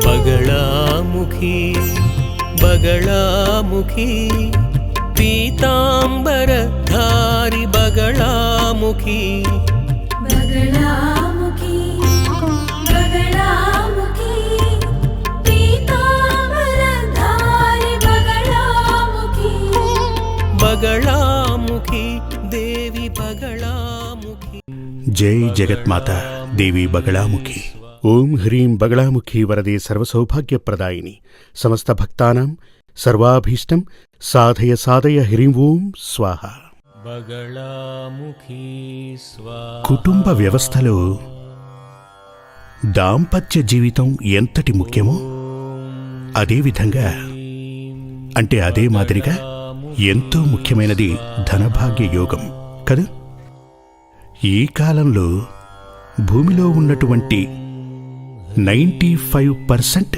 बगलामुखी बगलामुखी पीतांबरधारी बगलामुखी बगलामुखी बगलामुखी पीतांबरधारी बगलामुखी बगलामुखी देवी बगलामुखी। जय जगन्माता देवी बगलामुखी। ओम ह्रीं बगलामुखी वरदे सर्वसौभाग्यप्रदायिनी समस्त भक्तानां सर्वाभीष्टं साधय साधय ह्रीं ओं स्वाहा। बगलामुखी स्वाहा। కుటుంబ వ్యవస్థలో దాంపత్య జీవితం ఎంతటి ముఖ్యమో అదేవిధంగా అదే మాదిరిగా ఎంతో ముఖ్యమైనది ధనభాగ్య యోగం కదా. ఈ కాలంలో భూమిలో ఉన్నటువంటి 95%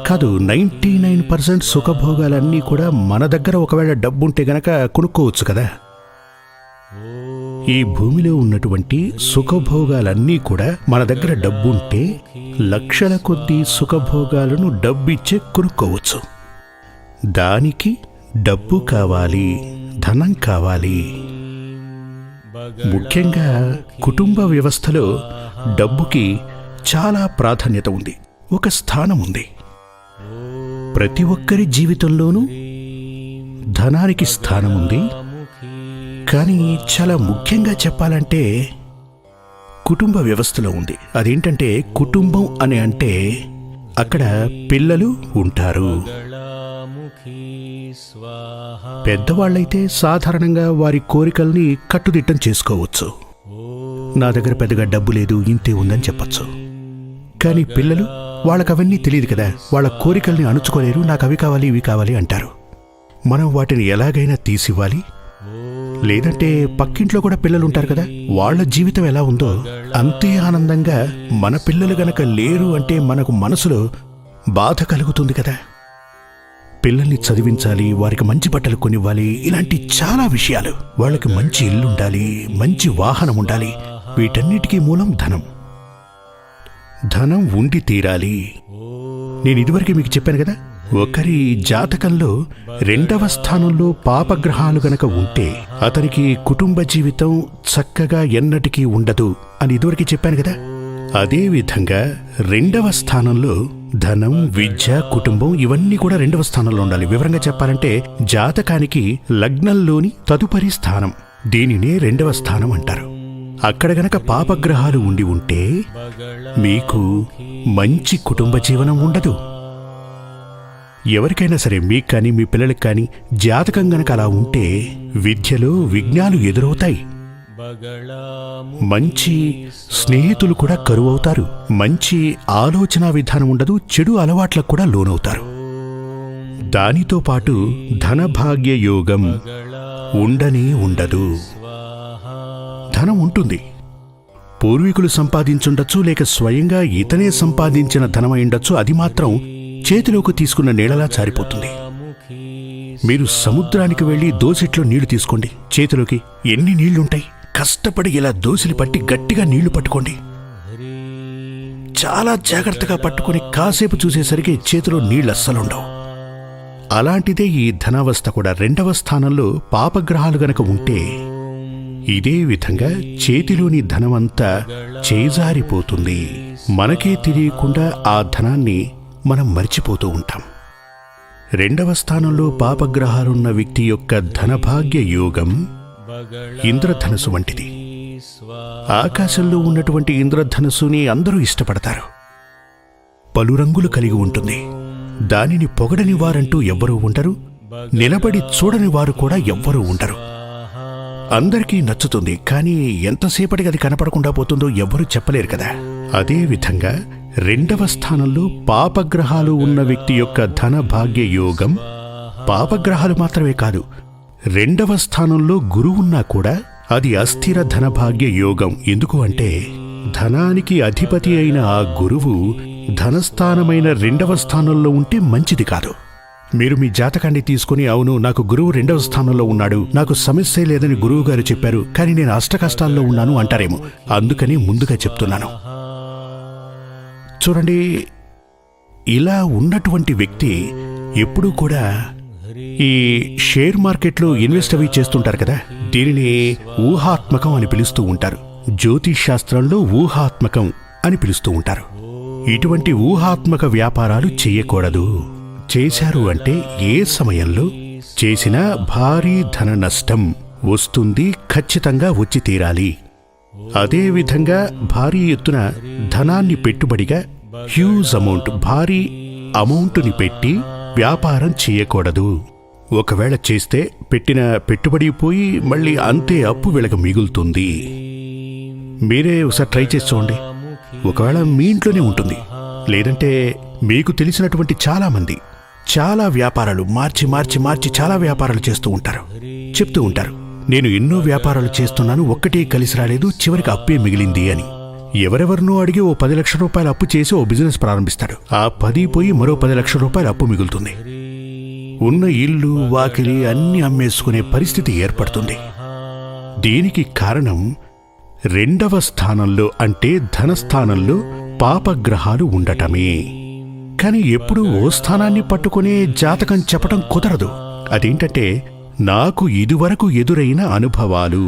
కాదు 99% సుఖభోగాలన్నీ కూడా మన దగ్గర ఒకవేళ డబ్బుంటే గనక కొనుక్కోవచ్చు కదా. ఈ భూమిలో ఉన్నటువంటి సుఖభోగాలన్నీ కూడా మన దగ్గర డబ్బుంటే లక్షల కొద్దీ సుఖభోగాలను డబ్బిచ్చే కొనుక్కోవచ్చు. దానికి డబ్బు కావాలి, ధనం కావాలి. ముఖ్యంగా కుటుంబ వ్యవస్థలో డబ్బుకి చాలా ప్రాధాన్యత ఉంది, ఒక స్థానం ఉంది. ప్రతి ఒక్కరి జీవితంలోనూ ధనానికి స్థానం ఉంది. కానీ చాలా ముఖ్యంగా చెప్పాలంటే కుటుంబ వ్యవస్థలో ఉంది. అదేంటంటే కుటుంబం అని అంటే అక్కడ పిల్లలు ఉంటారు. పెద్దవాళ్ళైతే సాధారణంగా వారి కోరికల్ని కట్టుదిట్టం చేసుకోవచ్చు. నా దగ్గర పెద్దగా డబ్బు లేదు, ఇంతే ఉందని చెప్పచ్చు. కానీ పిల్లలు వాళ్ళకవన్నీ తెలియదు కదా, వాళ్ళ కోరికల్ని అణుచుకోలేరు. నాకు అవి కావాలి ఇవి కావాలి అంటారు. మనం వాటిని ఎలాగైనా తీసివ్వాలి. లేదంటే పక్కింట్లో కూడా పిల్లలు ఉంటారు కదా, వాళ్ళ జీవితం ఎలా ఉందో అంతే ఆనందంగా మన పిల్లలు గనక లేరు అంటే మనకు మనసులో బాధ కలుగుతుంది కదా. పిల్లల్ని చదివించాలి, వారికి మంచి బట్టలు కొనివ్వాలి, ఇలాంటి చాలా విషయాలు. వాళ్ళకి మంచి ఇల్లుండాలి, మంచి వాహనం ఉండాలి. వీటన్నిటికీ మూలం ధనం. ధనం ఉండి తీరాలి. నేను ఇదివరకే మీకు చెప్పాను కదా, ఒకరి జాతకంలో 2వ స్థానంలో పాపగ్రహాలు గనక ఉంటే అతనికి కుటుంబ జీవితం చక్కగా ఎన్నటికీ ఉండదు అని ఇదివరకే చెప్పాను కదా. అదేవిధంగా 2వ స్థానంలో ధనం, విద్య, కుటుంబం ఇవన్నీ కూడా 2వ స్థానంలో ఉండాలి. వివరంగా చెప్పాలంటే జాతకానికి లగ్నంలోని తదుపరి స్థానం, దీనినే 2వ స్థానం అంటారు. అక్కడ గనక పాపగ్రహాలు ఉండి ఉంటే మీకు మంచి కుటుంబ జీవనం ఉండదు. ఎవరికైనా సరే, మీకు కానీ మీ పిల్లలకి కానీ జాతకం గనక అలా ఉంటే విద్యలో విఘ్నాలు ఎదురవుతాయి. మంచి స్నేహితులు కూడా కరువవుతారు. మంచి ఆలోచన విధానం ఉండదు. చెడు అలవాట్లకు కూడా లోనవుతారు. దానితో పాటు ధనభాగ్య యోగం ఉండనే ఉండదు. ధనం ఉంటుంది, పూర్వీకులు సంపాదించుండొచ్చు, లేక స్వయంగా ఇతనే సంపాదించిన ధనమైండొచ్చు. అది మాత్రం చేతిలోకి తీసుకున్న నీళ్ళలా జారిపోతుంది. మీరు సముద్రానికి వెళ్లి దోసిట్లో నీళ్లు తీసుకోండి, చేతిలోకి ఎన్ని నీళ్లుంటాయి. కష్టపడి ఇలా దోసిలి పట్టి గట్టిగా నీళ్లు పట్టుకోండి. చాలా జాగ్రత్తగా పట్టుకుని కాసేపు చూసేసరికి చేతిలో నీళ్ళు అస్సలుండవు. అలాంటిదే ఈ ధనావస్థ కూడా. 2వ స్థానంలో పాపగ్రహాలు గనక ఉంటే ఇదే విధంగా చేతిలోని ధనమంతా చేజారిపోతుంది. మనకే తెలియకుండా ఆ ధనాన్ని మనం మర్చిపోతూ ఉంటాం. 2వ స్థానంలో పాపగ్రహాలున్న వ్యక్తి యొక్క ధనభాగ్య యోగం ఇంద్రధనుసు వంటిది. ఆకాశంలో ఉన్నటువంటి ఇంద్రధనుసుని అందరూ ఇష్టపడతారు. పలు రంగులు కలిగి ఉంటుంది. దానిని పొగడని వారంటూ ఎవ్వరూ ఉండరు, నిలబడి చూడని వారు కూడా ఎవ్వరూ ఉండరు. అందరికీ నచ్చుతుంది. కానీ ఎంతసేపటికి అది కనపడకుండా పోతుందో ఎవ్వరూ చెప్పలేరు కదా. అదేవిధంగా 2వ స్థానంలో పాపగ్రహాలు ఉన్న వ్యక్తి యొక్క ధనభాగ్య యోగం, పాపగ్రహాలు మాత్రమే కాదు, 2వ స్థానంలో గురువున్నా కూడా అది అస్థిర ధనభాగ్య యోగం. ఎందుకు అంటే ధనానికి అధిపతి అయిన ఆ గురువు ధనస్థానమైన 2వ స్థానంలో ఉంటే మంచిది కాదు. మీరు మీ జాతకాన్ని తీసుకుని, అవును నాకు గురువు 2వ స్థానంలో ఉన్నాడు, నాకు సమస్య లేదని గురువు గారు చెప్పారు, కానీ నేను అష్టకష్టాల్లో ఉన్నాను అంటారేమో. అందుకని ముందుగా చెప్తున్నాను. చూడండి, ఇలా ఉన్నటువంటి వ్యక్తి ఎప్పుడూ కూడా ఈ షేర్ మార్కెట్లో ఇన్వెస్ట్ అవి చేస్తుంటారు కదా, దీనిని ఊహాత్మకం అని పిలుస్తూ ఉంటారు. జ్యోతిష్ శాస్త్రంలో ఊహాత్మకం అని పిలుస్తూ ఉంటారు. ఇటువంటి ఊహాత్మక వ్యాపారాలు చేయకూడదు. చేశారు అంటే ఏ సమయంలో చేసినా భారీ ధన నష్టం వస్తుంది, ఖచ్చితంగా వచ్చి తీరాలి. అదేవిధంగా భారీ ఎత్తున ధనాన్ని పెట్టుబడిగా హ్యూజ్ అమౌంట్, భారీ అమౌంటుని పెట్టి వ్యాపారం చేయకూడదు. ఒకవేళ చేస్తే పెట్టిన పెట్టుబడి పోయి మళ్ళీ అంతే అప్పు వీళ్ళకి మిగులుతుంది. మీరే ఒకసారి ట్రై చేసి చూడండి. ఒకవేళ మీ ఇంట్లోనే ఉంటుంది, లేదంటే మీకు తెలిసినటువంటి చాలామంది చాలా వ్యాపారాలు మార్చి మార్చి మార్చి చాలా వ్యాపారాలు చేస్తూ ఉంటారు. చెప్తూ ఉంటారు, నేను ఎన్నో వ్యాపారాలు చేస్తున్నాను, ఒక్కటే కలిసి రాలేదు, చివరికి అప్పే మిగిలింది అని. ఎవరెవరినో అడిగి ఓ 10 లక్షల రూపాయలు అప్పు చేసి ఓ బిజినెస్ ప్రారంభిస్తాడు. ఆ 10 పోయి మరో 10 లక్షల రూపాయలు అప్పు మిగులుతుంది. ఉన్న ఇల్లు వాకిలి అన్నీ అమ్మేసుకునే పరిస్థితి ఏర్పడుతుంది. దీనికి కారణం రెండవ స్థానంలో అంటే ధనస్థానంలో పాపగ్రహాలు ఉండటమే. కాని ఎప్పుడూ ఓ స్థానాన్ని పట్టుకునే జాతకం చెప్పటం కుదరదు. అదేంటంటే నాకు ఇదివరకు ఎదురైన అనుభవాలు.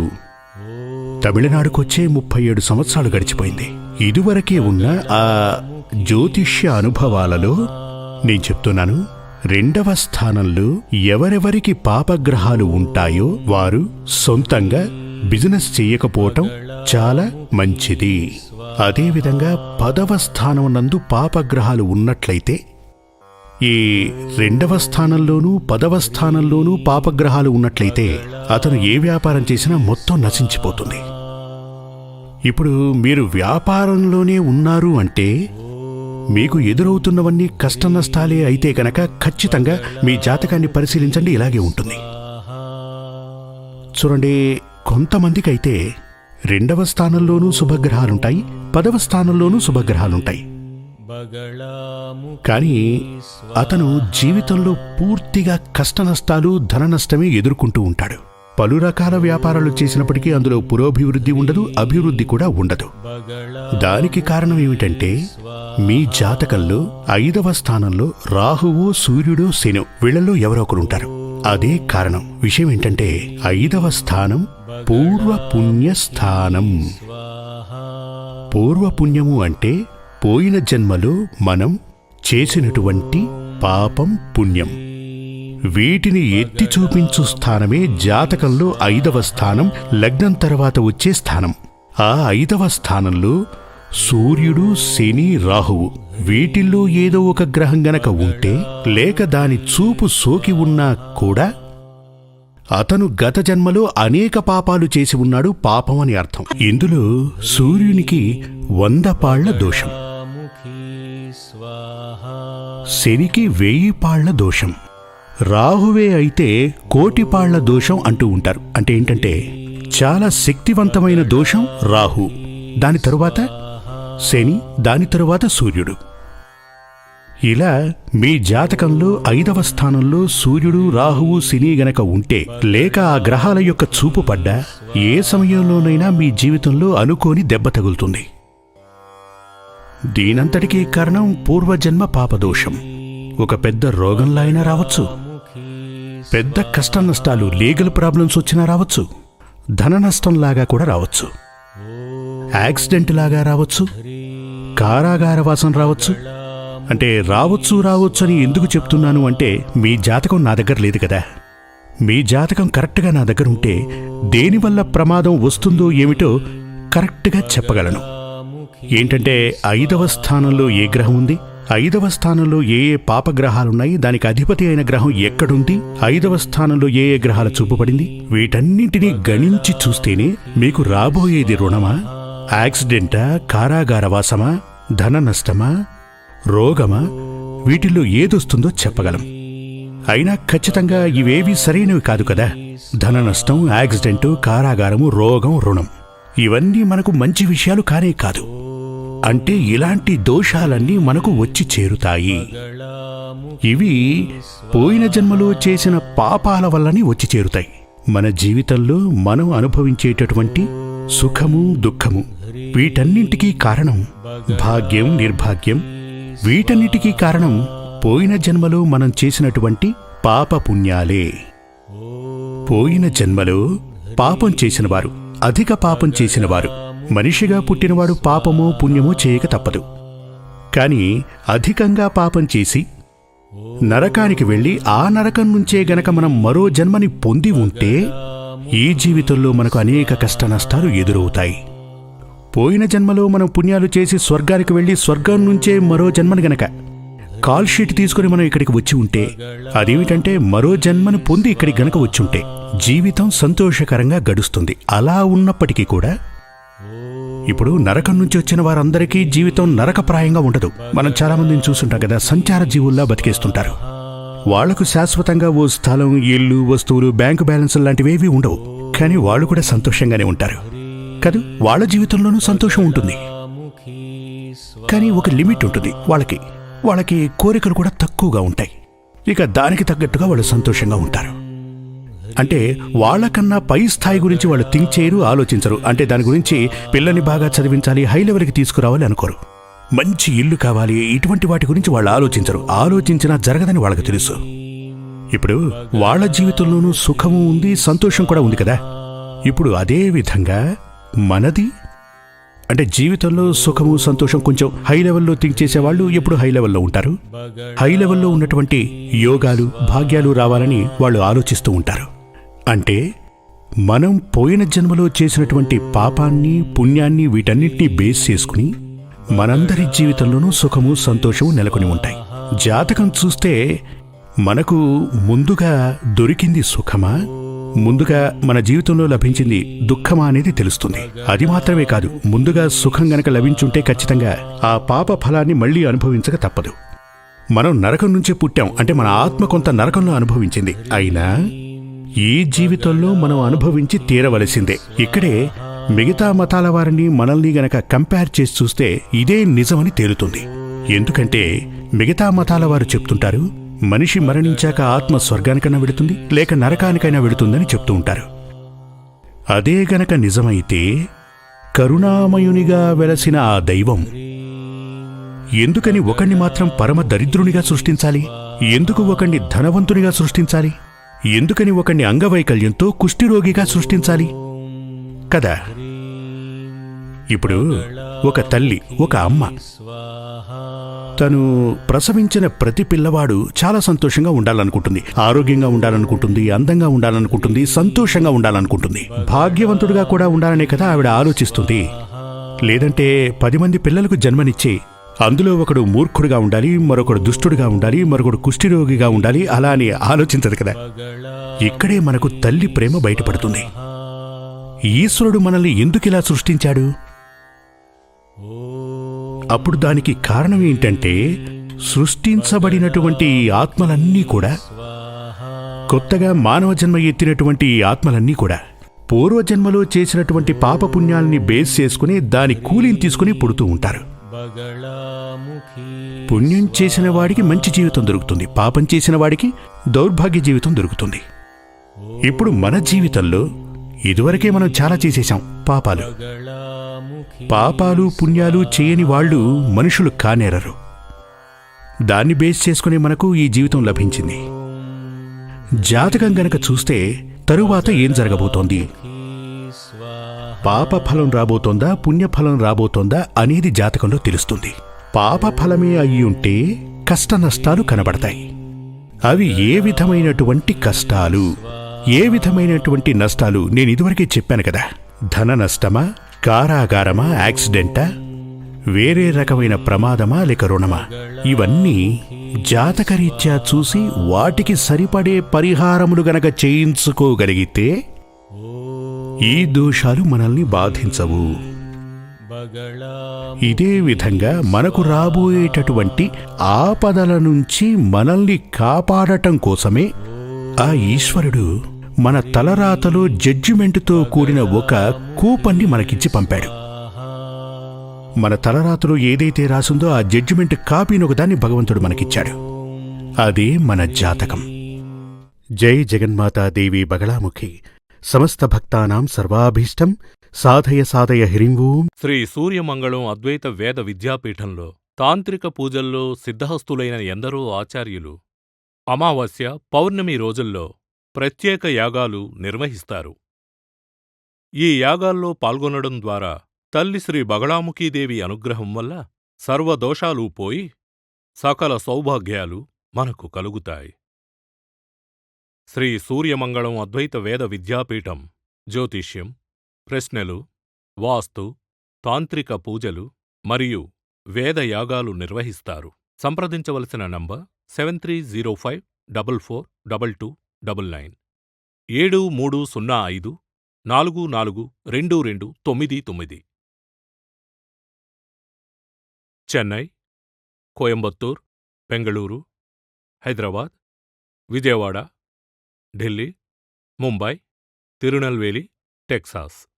తమిళనాడుకొచ్చే 37 సంవత్సరాలు గడిచిపోయింది. ఇదివరకే ఉన్న ఆ జ్యోతిష్య అనుభవాలలో నేను చెప్తున్నాను, రెండవ స్థానంలో ఎవరెవరికి పాపగ్రహాలు ఉంటాయో వారు సొంతంగా బిజినెస్ చెయ్యకపోవటం చాలా మంచిది. అదేవిధంగా 10వ స్థానం నందు పాపగ్రహాలు ఉన్నట్లయితే, ఈ రెండవ స్థానంలోనూ 10వ స్థానంలోనూ పాపగ్రహాలు ఉన్నట్లయితే అతను ఏ వ్యాపారం చేసినా మొత్తం నశించిపోతుంది. ఇప్పుడు మీరు వ్యాపారంలోనే ఉన్నారు అంటే మీకు ఎదురవుతున్నవన్నీ కష్ట నష్టాలే అయితే కనుక ఖచ్చితంగా మీ జాతకాన్ని పరిశీలించండి, ఇలాగే ఉంటుంది. చూడండి, కొంతమందికైతే రెండవ స్థానంలోనూ శుభగ్రహాలుంటాయి, 10వ స్థానంలోనూ శుభగ్రహాలుంటాయి. కానీ అతను జీవితంలో పూర్తిగా కష్ట నష్టాలు, ధన నష్టమే ఎదుర్కొంటూ ఉంటాడు. పలు రకాల వ్యాపారాలు చేసినప్పటికీ అందులో పురోభివృద్ధి ఉండదు, అభివృద్ధి కూడా ఉండదు. దానికి కారణం ఏమిటంటే మీ జాతకంలో 5వ స్థానంలో రాహువు, సూర్యుడు, శని వీళ్లలో ఎవరో ఒకరు ఉంటారు. అదే కారణం. విషయం ఏంటంటే 5వ స్థానం పూర్వపుణ్య స్థానం. పూర్వపుణ్యము అంటే పోయిన జన్మలో మనం చేసినటువంటి పాపం, పుణ్యం, వీటిని ఎత్తి చూపించు స్థానమే జాతకంలో 5వ స్థానం, లగ్నం తర్వాత వచ్చే స్థానం. ఆ 5వ స్థానంలో సూర్యుడు, శని, రాహువు వీటిల్లో ఏదో ఒక గ్రహం గనక ఉంటే, లేక దాని చూపు సోకి ఉన్నా కూడా అతను గత జన్మలో అనేక పాపాలు చేసి ఉన్నాడు. పాపం అని అర్థం. ఇందులో సూర్యునికి 100 పాళ్ల దోషం, శనికి 1000 పాళ్ల దోషం, రాహువే అయితే 1,000,000 పాళ్ల దోషం అంటూ ఉంటారు. అంటే ఏంటంటే చాలా శక్తివంతమైన దోషం రాహు, దాని తరువాత శని, దాని తరువాత సూర్యుడు. ఇలా మీ జాతకంలో 5వ స్థానంలో సూర్యుడు, రాహువు, శని గనక ఉంటే, లేక ఆ గ్రహాల యొక్క చూపు పడ్డా ఏ సమయంలోనైనా మీ జీవితంలో అనుకోని దెబ్బ తగులుతుంది. దీనంతటికీ కారణం పూర్వజన్మ పాపదోషం. ఒక పెద్ద రోగంలా అయినా రావచ్చు, పెద్ద కష్ట నష్టాలు, లీగల్ ప్రాబ్లమ్స్ వచ్చినా రావచ్చు, ధన నష్టంలాగా కూడా రావచ్చు, యాక్సిడెంట్ లాగా రావచ్చు, కారాగారవాసం రావచ్చు. అంటే రావచ్చు అని ఎందుకు చెప్తున్నాను అంటే, మీ జాతకం నా దగ్గర లేదు కదా. మీ జాతకం కరెక్ట్గా నా దగ్గర ఉంటే దేనివల్ల ప్రమాదం వస్తుందో ఏమిటో కరెక్ట్గా చెప్పగలను. ఏంటంటే 5వ స్థానంలో ఏ గ్రహం ఉంది, 5వ స్థానంలో ఏ ఏ పాపగ్రహాలున్నాయి, దానికి అధిపతి అయిన గ్రహం ఎక్కడుంది, 5వ స్థానంలో ఏ ఏ గ్రహాల చూపబడింది, వీటన్నింటినీ గణించి చూస్తేనే మీకు రాబోయేది రుణమా, యాక్సిడెంటా, కారాగారవాసమా, ధన నష్టమా, రోగమా, వీటిల్లో ఏదొస్తుందో చెప్పగలం. అయినా ఖచ్చితంగా ఇవేవీ సరైనవి కాదు కదా. ధన నష్టం, యాక్సిడెంటు, కారాగారము, రోగం, రుణం ఇవన్నీ మనకు మంచి విషయాలు కానే కాదు. అంటే ఇలాంటి దోషాలన్నీ మనకు వచ్చి చేరుతాయి. ఇవి పోయిన జన్మలో చేసిన పాపాల వల్లనే వచ్చి చేరుతాయి. మన జీవితంలో మనం అనుభవించేటటువంటి సుఖము, దుఃఖము వీటన్నింటికీ కారణం భాగ్యం, నిర్భాగ్యం, వీటన్నిటికీ కారణం పోయిన జన్మలో మనం చేసినటువంటి పాపపుణ్యాలే. పోయిన జన్మలో పాపం చేసినవారు, అధిక పాపం చేసినవారు, మనిషిగా పుట్టినవాడు పాపమో పుణ్యమో చేయక తప్పదు. కాని అధికంగా పాపం చేసి నరకానికి వెళ్ళి ఆ నరకం నుంచే గనక మనం మరో జన్మని పొంది ఉంటే ఈ జీవితంలో మనకు అనేక కష్ట నష్టాలు ఎదురవుతాయి. పోయిన జన్మలో మనం పుణ్యాలు చేసి స్వర్గానికి వెళ్ళి స్వర్గం నుంచే మరో జన్మని గనక కాల్ షీట్ తీసుకుని మనం ఇక్కడికి వచ్చి ఉంటే, అదేమిటంటే మరో జన్మను పొంది ఇక్కడికి గనక వచ్చుంటే జీవితం సంతోషకరంగా గడుస్తుంది. అలా ఉన్నప్పటికీ కూడా ఇప్పుడు నరకం నుంచి వచ్చిన వారందరికీ జీవితం నరకప్రాయంగా ఉండదు. మనం చాలా మందిని చూస్తుంటాం కదా, సంచార జీవుల్లా బతికేస్తుంటారు. వాళ్లకు శాశ్వతంగా ఓ స్థలం, ఇల్లు, వస్తువులు, బ్యాంకు బ్యాలెన్స్ లాంటివేవీ ఉండవు. కానీ వాళ్ళు కూడా సంతోషంగానే ఉంటారు కదా. వాళ్ళ జీవితంలోనూ సంతోషం ఉంటుంది, కానీ ఒక లిమిట్ ఉంటుంది. వాళ్ళకి కోరికలు కూడా తక్కువగా ఉంటాయి. ఇక దానికి తగ్గట్టుగా వాళ్ళు సంతోషంగా ఉంటారు. అంటే వాళ్ళకన్నా పై స్థాయి గురించి వాళ్ళు థింక్ చేయరు, ఆలోచించరు. అంటే దాని గురించి పిల్లని బాగా చదివించాలి, హై లెవెల్కి తీసుకురావాలి అనుకోరు. మంచి ఇల్లు కావాలి, ఇటువంటి వాటి గురించి వాళ్ళు ఆలోచించరు. ఆలోచించినా జరగదని వాళ్ళకి తెలుసు. ఇప్పుడు వాళ్ళ జీవితంలోనూ సుఖము ఉంది, సంతోషం కూడా ఉంది కదా. ఇప్పుడు అదే విధంగా మనది అంటే జీవితంలో సుఖము, సంతోషం కొంచెం హై లెవెల్లో థింక్ చేసేవాళ్ళు ఎప్పుడు హై లెవెల్లో ఉంటారు. హై లెవెల్లో ఉన్నటువంటి యోగాలు, భాగ్యాలు రావాలని వాళ్ళు ఆలోచిస్తూ ఉంటారు. అంటే మనం పోయిన జన్మలో చేసినటువంటి పాపాన్ని, పుణ్యాన్ని, వీటన్నిటినీ బేస్ చేసుకుని మనందరి జీవితంలోనూ సుఖము, సంతోషము నెలకొని ఉంటాయి. జాతకం చూస్తే మనకు ముందుగా దొరికింది సుఖమా, ముందుగా మన జీవితంలో లభించింది దుఃఖమా అనేది తెలుస్తుంది. అది మాత్రమే కాదు, ముందుగా సుఖం గనక లభించుంటే ఖచ్చితంగా ఆ పాప ఫలాన్ని మళ్లీ అనుభవించక తప్పదు. మనం నరకం నుంచే పుట్టాం అంటే మన ఆత్మ కొంత నరకంలో అనుభవించింది. అయినా ఈ జీవితంలో మనం అనుభవించి తీరవలసిందే. ఇక్కడే మిగతా మతాల వారిని మనల్ని గనక కంపేర్ చేసి చూస్తే ఇదే నిజమని తేలుతుంది. ఎందుకంటే మిగతా మతాల వారు చెప్తుంటారు, మనిషి మరణించాక ఆత్మ స్వర్గానికైనా వెళుతుంది, లేక నరకానికైనా వెళుతుందని చెప్తూ ఉంటారు. అదే గనక నిజమైతే కరుణామయునిగా వెలసిన ఆ దైవం ఎందుకని ఒకణ్ణి మాత్రం పరమ దరిద్రునిగా సృష్టించాలి? ఎందుకు ఒకణ్ణి ధనవంతునిగా సృష్టించాలి? ఎందుకని ఒకణ్ణి అంగవైకల్యంతో కుష్ఠిరోగిగా సృష్టించాలి కదా. ఇప్పుడు ఒక తల్లి, ఒక అమ్మ తను ప్రసవించిన ప్రతి పిల్లవాడు చాలా సంతోషంగా ఉండాలనుకుంటుంది, ఆరోగ్యంగా ఉండాలనుకుంటుంది, అందంగా ఉండాలనుకుంటుంది, సంతోషంగా ఉండాలనుకుంటుంది, భాగ్యవంతుడిగా కూడా ఉండాలనే కదా ఆవిడ ఆలోచిస్తుంది. లేదంటే 10 మంది పిల్లలకు జన్మనిచ్చి అందులో ఒకడు మూర్ఖుడిగా ఉండాలి, మరొకడు దుష్టుడిగా ఉండాలి, మరొకడు కుష్ఠిరోగిగా ఉండాలి అలా అని ఆలోచించదు కదా. ఇక్కడే మనకు తల్లి ప్రేమ బయటపడుతుంది. ఈశ్వరుడు మనల్ని ఎందుకిలా సృష్టించాడు? అప్పుడు దానికి కారణం ఏంటంటే సృష్టించబడినటువంటి ఈ ఆత్మలన్నీ కూడా, కొత్తగా మానవ జన్మ ఎత్తినటువంటి ఈ ఆత్మలన్నీ కూడా పూర్వజన్మలో చేసినటువంటి పాపపుణ్యాల్ని బేస్ చేసుకుని దాని కూలిని తీసుకుని పుడుతూ ఉంటారు. పుణ్యం చేసిన వాడికి మంచి జీవితం దొరుకుతుంది, పాపం చేసిన వాడికి దౌర్భాగ్య జీవితం దొరుకుతుంది. ఇప్పుడు మన జీవితంలో ఇదివరకే మనం చాలా చేసేశాం పాపాలు పుణ్యాలు చేయని వాళ్ళు మనుషులు కానేరరు. దాన్ని బేస్ చేసుకుని మనకు ఈ జీవితం లభించింది. జాతకం గనక చూస్తే తరువాత ఏం జరగబోతోంది, పాప ఫలం రాబోతోందా, పుణ్యఫలం రాబోతోందా అనేది జాతకంలో తెలుస్తుంది. పాప ఫలమే అయ్యుంటే కష్ట నష్టాలు కనబడతాయి. అవి ఏ విధమైనటువంటి కష్టాలు, ఏ విధమైనటువంటి నష్టాలు నేను ఇదివరకే చెప్పాను కదా. ధన నష్టమా, కారాగారమా, యాక్సిడెంటా, వేరే రకమైన ప్రమాదమా, లేక రుణమా, ఇవన్నీ జాతకరీత్యా చూసి వాటికి సరిపడే పరిహారములు గనక చేయించుకోగలిగితే ఈ దోషాలు మనల్ని బాధించవు. ఇదే విధంగా మనకు రాబోయేటటువంటి ఆపదల నుంచి మనల్ని కాపాడటం కోసమే ఆ ఈశ్వరుడు మన తలరాతలో జడ్జిమెంటుతో కూడిన ఒక కూపన్ని మనకిచ్చి పంపాడు. మన తలరాతలో ఏదైతే రాసిందో ఆ జడ్జిమెంట్ కాపీని ఒకదాన్ని భగవంతుడు మనకిచ్చాడు. అదే మన జాతకం. జై జగన్మాతాదేవి బగళాముఖి. సమస్త భక్తానాం సర్వాభీష్టం సాధయ సాధయ హ్రీం ఓం. శ్రీ సూర్యమంగళం అద్వైత వేద విద్యాపీఠంలో తాంత్రిక పూజల్లో సిద్ధహస్తులైన ఎందరో ఆచార్యులు అమావాస్య, పౌర్ణమి రోజుల్లో ప్రత్యేక యాగాలు నిర్వహిస్తారు. ఈ యాగాల్లో పాల్గొనడం ద్వారా తల్లి శ్రీ బగళాముఖీదేవి అనుగ్రహం వల్ల సర్వదోషాలూ పోయి సకల సౌభాగ్యాలు మనకు కలుగుతాయి. శ్రీ సూర్యమంగళం అద్వైత వేద విద్యాపీఠం జ్యోతిష్యం, ప్రశ్నలు, వాస్తు, తాంత్రిక పూజలు మరియు వేదయాగాలు నిర్వహిస్తారు. సంప్రదించవలసిన నంబర్ 7305442299 7305442299. చెన్నై, కోయంబత్తూర్, బెంగళూరు, హైదరాబాద్, విజయవాడ, ఢిల్లీ, ముంబై, తిరునల్వేలి, టెక్సాస్.